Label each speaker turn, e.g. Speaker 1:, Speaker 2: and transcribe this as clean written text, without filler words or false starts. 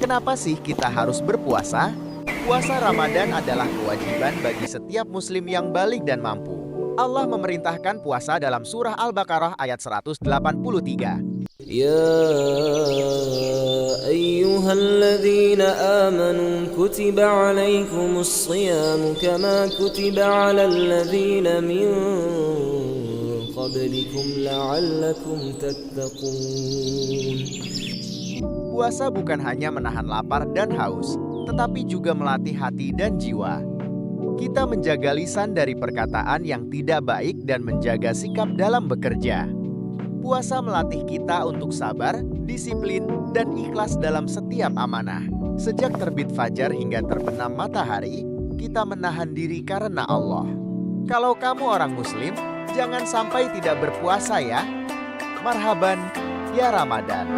Speaker 1: Kenapa sih kita harus berpuasa? Puasa Ramadan adalah kewajiban bagi setiap muslim yang balik dan mampu. Allah memerintahkan puasa dalam surah Al-Baqarah ayat 183.
Speaker 2: يا أيها الذين آمنوا كتب عليكم الصيام كما كتب على الذين من قبلكم لعلكم تتقون.
Speaker 1: Puasa bukan hanya menahan lapar dan haus, tetapi juga melatih hati dan jiwa. Kita menjaga lisan dari perkataan yang tidak baik dan menjaga sikap dalam bekerja. Puasa melatih kita untuk sabar, disiplin, dan ikhlas dalam setiap amanah. Sejak terbit fajar hingga terbenam matahari, kita menahan diri karena Allah. Kalau kamu orang muslim, jangan sampai tidak berpuasa ya. Marhaban, ya Ramadan.